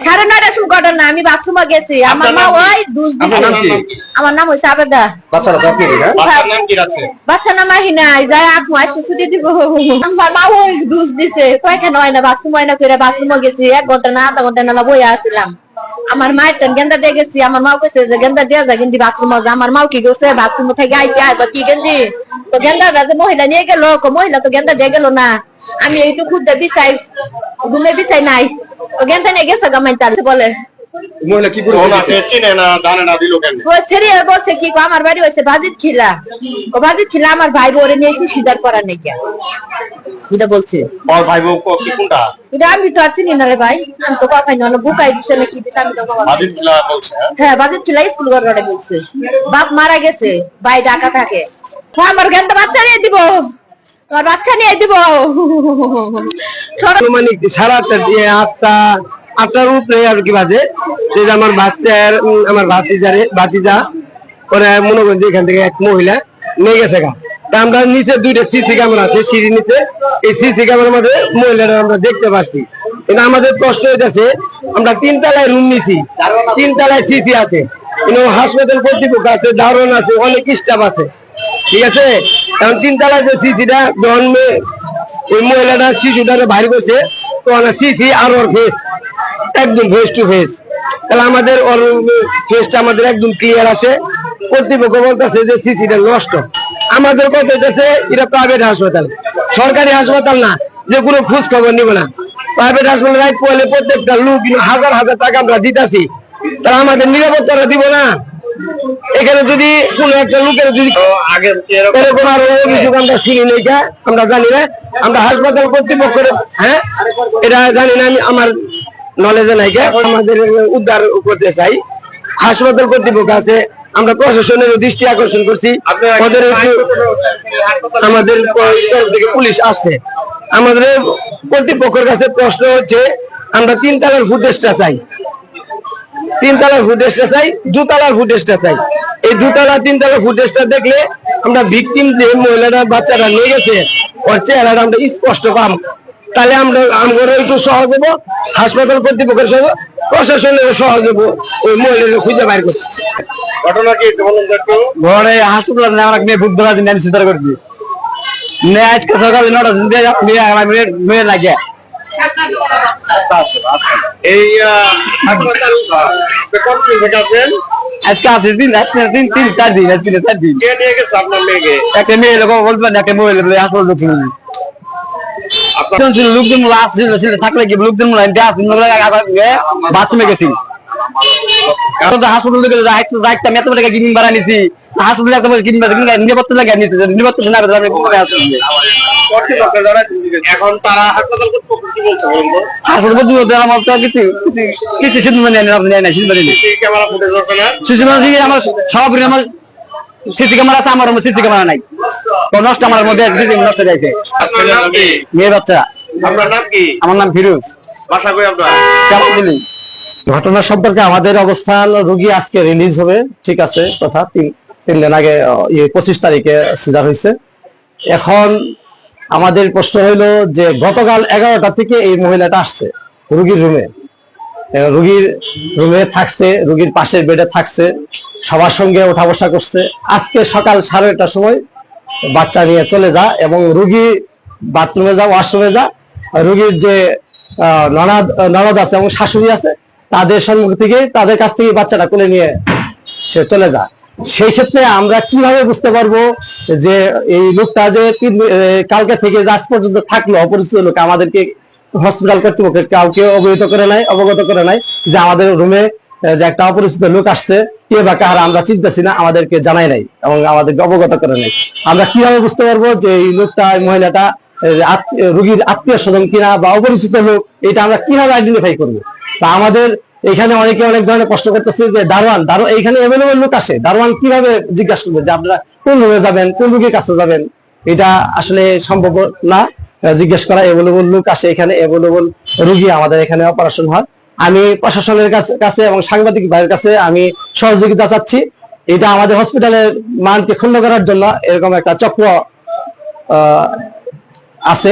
9:30 সময় ঘটনা। আমি বাথরুমে গেছি, আমার মা ওই দুধ দিছে। আমার নাম হইছে আবেদা। বাচ্চারা তো আপনি না? বাচ্চার নাম কি রাখছে? বাচ্চা নাম আহিনাই, যাই আত্মা আজকে ছুটি দিব। আমার মা ওই দুধ দিছে, পায়খানা হয় না, বাথরুম হয় না কইরা বাথরুমে গেছি। 1 ঘন্টা না আধা ঘন্টা না বইয়া আসছিলাম। আমার মায়ের টান গেন্দা দিয়ে গেছি, আমার মা কইছে যে গেন্দা দিয়া যা, কিন্তু বাথরুমে যা। আমার মাও কি করছে, বাথরুম থেকে আইছে, তো কি গেন্দি তো গেন্দা যে মহিলা নিয়ে গেল, মহিলা তো গেন্দা দিয়ে গেল না। আমি এইটু খুদে বিছাই ঘুমে বিছাই নাই, তো গেন্দা নিয়ে গেছে গামাইতাল বলে। মহিলা কি করেছে? ওনাকে চিনে না, জানে না, দিল কেন? ও ছেড়ে বলছে কি আমার বাড়ি হইছে বাজিত খিলা, ও বাজিত খিলা আমার ভাই বউরে নিয়েছি সিজার করা নেই কেন, এটা বলছে। ওর ভাই বউ কি কোনটা? এটা আমি তো আর চিনি না রে ভাই, আমি তো কখাই না বুকাই দিছে নাকি দিছে, আমি তো বাজিত খিলা বলছে। হ্যাঁ বাজিত খিলা স্কুল ঘরে বলছে। বাপ মারা গেছে, ভাই ঢাকা থাকে। আমার গেন্দা বাচ্চা নিয়ে দিব, তোর বাচ্চা নিয়ে দিব। মানে সারা আটটার উপরে আর কি বাজে, আমার বাচ্চার আমার ভাতিজা ওরা মনে করেন যে এখান থেকে এক মহিলা নিয়ে গেছে গা। আমরা নিচে 2টা সিসি ক্যামেরা আছে সিঁড়ি নিচে, এই সিসি ক্যামেরার মধ্যে মহিলারা আমরা দেখতে পাচ্ছি। কিন্তু আমাদের প্রশ্ন হইতেছে, আমরা 3 তলায় রুম নিছি, 3 তলায় সিসি আছে, কিন্তু হাসপাতাল কর্তৃপক্ষ আছে, দারোয়ান আছে, অনেক স্টাফ আছে, ঠিক আছে। কারণ 3 তলায় যে সিসিটা যখন ওই মহিলাটা শিশুটা বাইরে বসে, তো সিসি আর ওর ফেস একদম ফেস টু ফেস, তাহলে আমাদের ওর ফেসটা আমাদের একদম ক্লিয়ার আসে। কর্তৃপক্ষ বলতেছে যে সিসিটা নষ্ট। আমাদের কথা হচ্ছে এটা প্রাইভেট হাসপাতাল, সরকারি হাসপাতাল না যে কোনো খোঁজ খবর নিবে না। প্রাইভেট হাসপাতাল রাইট পড়লে প্রত্যেকটা লোক হাজার হাজার টাকা আমরা দিতেছি, তাহলে আমাদের নিরাপত্তাটা দিব না। এখানে যদি কোনো একটা লোকের যদি এরকম আরো অভিযোগ আমরা শুনি নাই, আমরা জানি না, আমরা হাসপাতাল কর্তৃপক্ষের হ্যাঁ এটা জানি না, আমি আমার নলেজে নাই। আমাদের উদ্ধার করতে চাই, হাসপাতাল কর্তৃপক্ষ আছে, আমরা প্রশাসনের দৃষ্টি আকর্ষণ করছি, আমাদের থেকে পুলিশ আসছে। আমাদের কর্তৃপক্ষের কাছে প্রশ্ন হচ্ছে, আমরা 3 তলার ফুটেজটা চাই, 3 তলার ফুটেজটা চাই, 2 তলার ফুটেজটা চাই। এই 2 তলা 3 তলার ফুটেজটা দেখলে আমরা ভিকটিম যে মহিলাটা বাচ্চাটা নিয়ে গেছে ওর চেহারাটা আমরা স্পষ্ট পাম, তাহলে আমরা একটু সহজ হবো, হাসপাতাল কর্তৃপক্ষের সঙ্গে প্রশাসনের সহজ হবো ওই মহিলাকে খুঁজে বাইর করতে। ঘটনা কি বলুন একটু? ঘরে হাসপাতাল আমার মেয়ে বুধ ধরা দিন আমি চিন্তা করছি, আজকে সকালে 9টা মেয়ে লাগে। এই হাসপাতাল কতদিন থেকে আছেন? আজকে আছে 3-4 দিন। কে নিয়ে গেছে আপনার মেয়েকে? একটা মেয়ে লোক বলবেন, একটা মহিলা হাসপাতাল ঢুকছিল, লোকজন থাকলে কি লোকজন বাথরুমে গেছি, হাসপাতাল থেকে যাইতাম, এত টাকা কিনিং বাড়া নিছি, হাসপাতালে নিরাপত্তা লাগে নিরাপত্তা না এখন তারা হাসপাতাল কর্তৃপক্ষ কি বলছে বলুন তো? হাসপাতাল আমার তো কিছু সিদ্ধান্ত নেয় না, ক্যামেরা ফুটেজ আছে না? আমার সব আমার সিসি ক্যামেরা আছে, আমার সিসি ক্যামেরা নাই, তো নষ্ট আমার মধ্যে নষ্ট যাইছে। আপনার নাম কি? মেয়ে বাচ্চা। আপনার নাম কি? আমার নাম ফিরোজ। বাসা কই আপনার? ঘটনা সম্পর্কে আমাদের অবস্থান, রোগী আজকে রিলিজ হবে, ঠিক আছে, কথা 3 দিন আগে 25 তারিখে সিজার হয়েছে। এখন আমাদের প্রশ্ন হইলো যে গতকাল 11টা থেকে এই মহিলাটা আসছে রোগীর রুমে থাকছে, রোগীর পাশের বেডে থাকছে, সবার সঙ্গে ওঠা বসা করছে। আজকে সকাল 8:30টার সময় বাচ্চা নিয়ে চলে যা, এবং রোগী বাথরুমে যা, ওয়াশরুমে যা, রোগীর যে ননদ আছে এবং শাশুড়ি আছে তাদের সম্মুখ থেকে, তাদের কাছ থেকে বাচ্চাটা কোলে নিয়ে সে চলে যায়। সেই ক্ষেত্রে আমরা কিভাবে বুঝতে পারবো যে এই লোকটা যে কালকে থেকে আজ পর্যন্ত থাকলো, অপরিচিত লোক, আমাদেরকে হসপিটাল কর্তৃপক্ষের কাউকে অবগত করে নাই যে আমাদের রুমে যে একটা অপরিচিত লোক আসছে, কে বা কারা আমরা চিনতেছি না, আমাদেরকে জানাই নাই এবং আমাদেরকে অবগত করে নাই। আমরা কিভাবে বুঝতে পারবো যে এই লোকটা, মহিলাটা রোগীর আত্মীয় স্বজন কিনা বা অপরিচিত লোক, এটা আমরা কিভাবে আইডেন্টিফাই করবো? তা আমাদের এখানে অনেকে অনেক ধরনের প্রশ্ন করতেছে যে দারোয়ান এইখানে অ্যাভেলেবল লোক আসে, দারোয়ান কিভাবে জিজ্ঞাসা করবে যে আপনারা কোন রুমে যাবেন, কোন রোগীর কাছে যাবেন? এটা আসলে সম্ভব না জিজ্ঞেস করা। অ্যাভেলেবল লোক আসে, এখানে অ্যাভেলেবল রোগী আমাদের এখানে অপারেশন হয়। আমি প্রশাসনের কাছে এবং সাংবাদিক ভাইয়ের কাছে আমি সহযোগিতা চাচ্ছি। এটা আমাদের হসপিটালের মানকে ক্ষুণ্ণ করার জন্য এরকম একটা চক্র আছে।